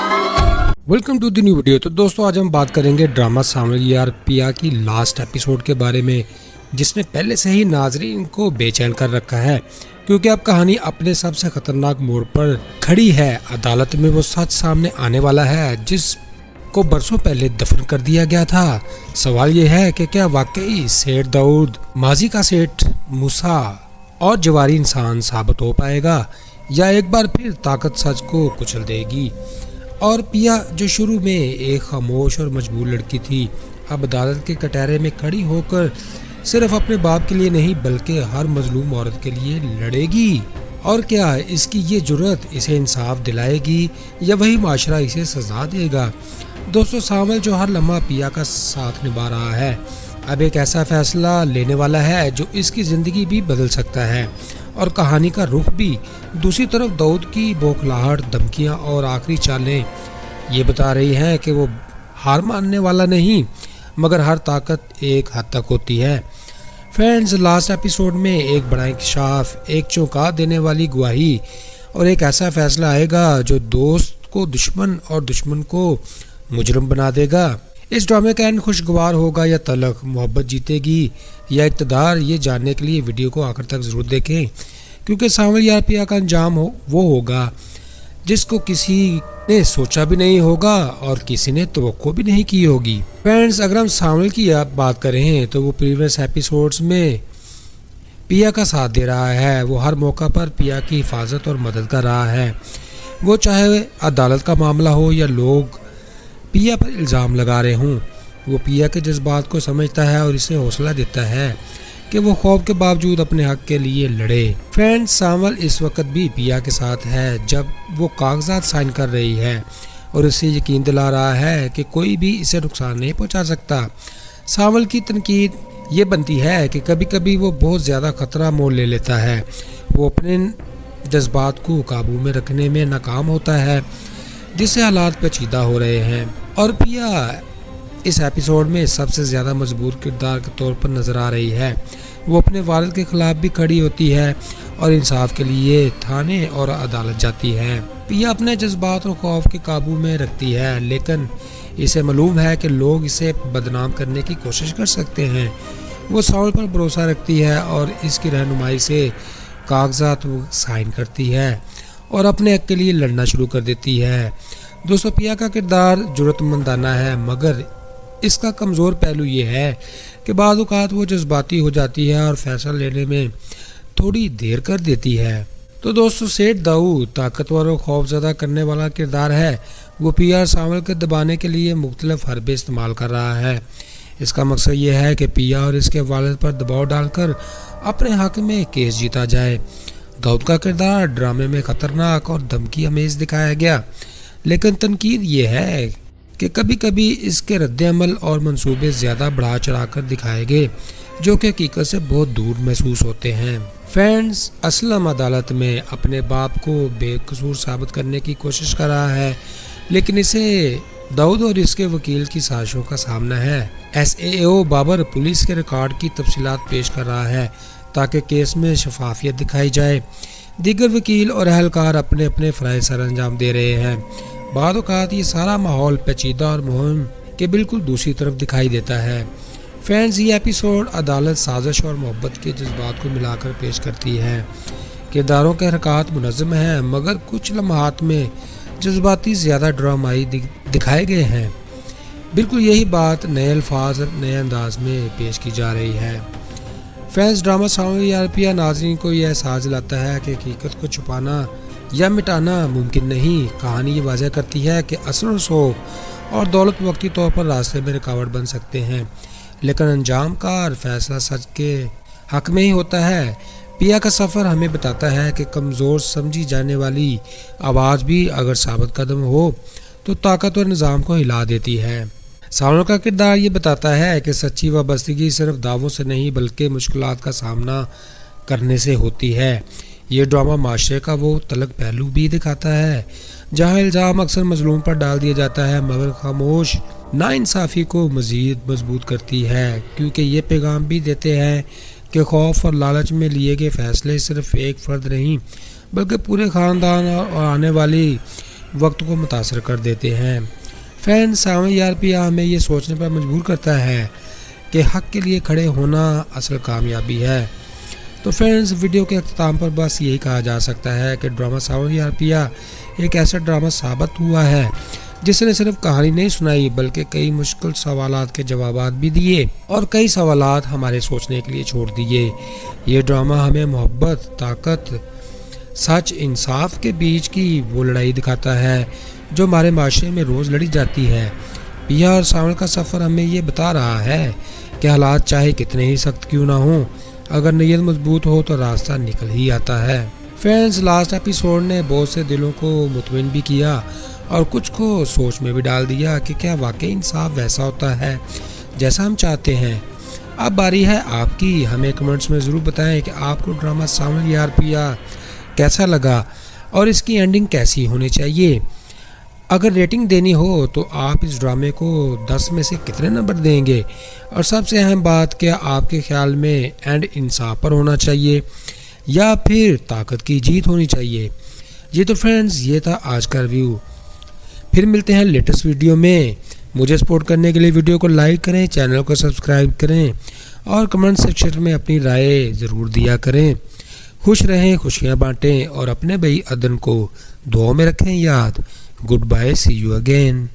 Welcome to the new video. तो दोस्तों आज हम बात करेंगे ड्रामा सावल यार पिया की लास्ट एपिसोड के बारे में, जिसने पहले से ही नाजरीन को बेचैन कर रखा है, क्योंकि अब कहानी अपने सबसे खतरनाक मोड़ पर खड़ी है। अदालत में वो सच सामने आने वाला है जिसको बरसों पहले दफन कर दिया गया था। सवाल ये है कि क्या वाकई सेठ दाऊद माजी का सेठ मूसा और जवारी इंसान साबित हो पाएगा, या एक बार फिर ताकत सच को कुचल देगी। और पिया जो शुरू में एक खामोश और मजबूर लड़की थी, अब अदालत के कटहरे में खड़ी होकर सिर्फ अपने बाप के लिए नहीं बल्कि हर मजलूम औरत के लिए लड़ेगी। और क्या इसकी ये जुर्रत इसे इंसाफ दिलाएगी या वही माशरा इसे सजा देगा। दोस्तों सावल जो हर लम्हा पिया का साथ निभा रहा है, अब एक ऐसा फैसला लेने वाला है जो इसकी ज़िंदगी भी बदल सकता है और कहानी का रुख भी। दूसरी तरफ दाऊद की बौखलाहट, धमकियां और आखिरी चालें ये बता रही हैं कि वो हार मानने वाला नहीं, मगर हर ताकत एक हद तक होती है। फ्रेंड्स, लास्ट एपिसोड में एक बड़ा इंकशाफ, एक चौंका देने वाली गवाही और एक ऐसा फैसला आएगा जो दोस्त को दुश्मन और दुश्मन को मुजरम बना देगा। इस ड्रामे का एंड खुशगवार होगा या तलख, मोहब्बत जीतेगी या इक़्तिदार, ये जानने के लिए वीडियो को आखिर तक ज़रूर देखें, क्योंकि सावल यार पिया का अंजाम वो होगा जिसको किसी ने सोचा भी नहीं होगा और किसी ने तवक्को भी नहीं की होगी। फ्रेंड्स, अगर हम सावल की बात करें तो वो प्रीवियस एपिसोड्स में पिया का साथ दे रहा है। वो हर मौका पर पिया की हिफाजत और मदद कर रहा है, वो चाहे अदालत का मामला हो या लोग पिया पर इल्ज़ाम लगा रहे हों। वो पिया के जज्बात को समझता है और इसे हौसला देता है कि वो खौफ के बावजूद अपने हक के लिए लड़े। फ्रेंड्स, सावल इस वक्त भी पिया के साथ है जब वो कागजात साइन कर रही है और इसे यकीन दिला रहा है कि कोई भी इसे नुकसान नहीं पहुंचा सकता। सावल की तनकीद ये बनती है कि कभी कभी वो बहुत ज़्यादा खतरा मोल ले लेता है, वो अपने जज्बात को काबू में रखने में नाकाम होता है, जिससे हालात पेचीदा हो रहे हैं। और पिया इस एपिसोड में सबसे ज़्यादा मजबूर किरदार के तौर पर नज़र आ रही है। वो अपने वालिद के ख़िलाफ़ भी खड़ी होती है और इंसाफ के लिए थाने और अदालत जाती है। पिया अपने जज्बात और खौफ के काबू में रखती है, लेकिन इसे मालूम है कि लोग इसे बदनाम करने की कोशिश कर सकते हैं। वो सावल पर भरोसा रखती है और इसकी रहनुमाई से कागजात वो साइन करती है और अपने हक के लिए लड़ना शुरू कर देती है। दोस्तों, पिया का किरदार जुर्रतमंदाना है, मगर इसका कमज़ोर पहलू ये है कि बाद औक़ात वो जज्बाती हो जाती है और फैसला लेने में थोड़ी देर कर देती है। तो दोस्तों, सेठ दाऊद ताकतवर और खौफज़दा करने वाला किरदार है। वो पिया और सावल के दबाने के लिए मुख्तलिफ हरबे इस्तेमाल कर रहा है। इसका मकसद ये है कि पिया और इसके वालिद पर दबाव डालकर अपने हक़ में केस जीता जाए। दाऊद का किरदार ड्रामे में ख़तरनाक और धमकी अमेज़ दिखाया गया, लेकिन तनकीद ये है कि कभी कभी इसके रद्द-ए-अमल और मंसूबे ज़्यादा बढ़ा चढ़ा कर दिखाए गए, जो कि हकीकत से बहुत दूर महसूस होते हैं। फ्रेंड्स, असलम अदालत में अपने बाप को बेकसूर साबित करने की कोशिश कर रहा है, लेकिन इसे दाऊद और इसके वकील की साजिशों का सामना है। SAO बाबर पुलिस के रिकॉर्ड की तफसीलात पेश कर रहा है ताकि केस में शफाफियत दिखाई जाए। दीगर वकील और अहलकार अपने अपने फ़राइज़ सर अंजाम दे रहे हैं। बाद औक़ात ये सारा माहौल पेचीदा और मुहिम के बिल्कुल दूसरी तरफ दिखाई देता है। फ्रेंड्स, ये एपिसोड अदालत, साजिश और मोहब्बत के जज्बात को मिलाकर पेश करती है। किरदारों के हरकत मुनज़्ज़म हैं, मगर कुछ लम्हात में जज्बाती ज़्यादा ड्रामाई दिखाए गए हैं। बिल्कुल यही बात नए अल्फाज और नए अंदाज में पेश की जा रही है। फ्रेंड्स, ड्रामा सावल यार पिया नाज़रीन को यह एहसास दिलाता है कि हकीकत को छुपाना या मिटाना मुमकिन नहीं। कहानी ये वाज़ह करती है कि असर, शौक़ और दौलत वक्ती तौर पर रास्ते में रुकावट बन सकते हैं, लेकिन अंजाम का और फैसला सच के हक़ में ही होता है। पिया का सफ़र हमें बताता है कि कमज़ोर समझी जाने वाली आवाज़ भी अगर साबित कदम हो तो ताकतवर निज़ाम को हिला देती है। सावल का किरदार ये बताता है कि सच्ची वाबस्तगी सिर्फ दावों से नहीं बल्कि मुश्किलात का सामना करने से होती है। ये ड्रामा माशरे का वो तलख पहलू भी दिखाता है जहाँ इल्ज़ाम अक्सर मजलूम पर डाल दिया जाता है, मगर खामोश नाइंसाफ़ी को मज़ीद मजबूत करती है, क्योंकि ये पैगाम भी देते हैं कि खौफ और लालच में लिए गए फैसले सिर्फ एक फ़र्द नहीं बल्कि पूरे ख़ानदान और आने वाली وقت کو متاثر کر دیتے ہیں۔ فرینڈز، ساون یار پیا ہمیں یہ سوچنے پر مجبور کرتا ہے کہ حق کے لیے کھڑے ہونا اصل کامیابی ہے۔ تو فرینڈز، ویڈیو کے اختتام پر بس یہی کہا جا سکتا ہے کہ ڈرامہ ساون یار پیا ایک ایسا ڈرامہ ثابت ہوا ہے جس نے صرف کہانی نہیں سنائی بلکہ کئی مشکل سوالات کے جوابات بھی دیے اور کئی سوالات ہمارے سوچنے کے لیے چھوڑ دیے۔ یہ ڈرامہ ہمیں محبت، طاقت، سچ، انصاف کے بیچ کی وہ لڑائی دکھاتا ہے جو ہمارے معاشرے میں روز لڑی جاتی ہے۔ پیا اور ساون کا سفر ہمیں یہ بتا رہا ہے کہ حالات چاہے کتنے ہی سخت کیوں نہ ہوں، اگر نیت مضبوط ہو تو راستہ نکل ہی آتا ہے۔ فرینڈز، لاسٹ ایپیسوڈ نے بہت سے دلوں کو مطمئن بھی کیا اور کچھ کو سوچ میں بھی ڈال دیا کہ کیا واقعی انصاف ویسا ہوتا ہے جیسا ہم چاہتے ہیں۔ اب باری ہے آپ کی، ہمیں کمنٹس میں ضرور بتائیں کہ آپ کو ڈرامہ ساون یار پیا کیسا لگا اور اس کی اینڈنگ کیسی ہونی چاہیے۔ اگر ریٹنگ دینی ہو تو آپ اس ڈرامے کو 10 میں سے کتنے نمبر دیں گے؟ اور سب سے اہم بات، کیا آپ کے خیال میں اینڈ انصاف پر ہونا چاہیے یا پھر طاقت کی جیت ہونی چاہیے؟ جی تو فرینڈز، یہ تھا آج کا ریویو۔ پھر ملتے ہیں لیٹسٹ ویڈیو میں۔ مجھے سپورٹ کرنے کے لیے ویڈیو کو لائک کریں، چینل کو سبسکرائب کریں اور کمنٹ سیکشن میں اپنی رائے ضرور دیا کریں۔ خوش رہیں، خوشیاں بانٹیں اور اپنے بھائی عدن کو دعاؤں میں رکھیں یاد۔ Good bye, see you again.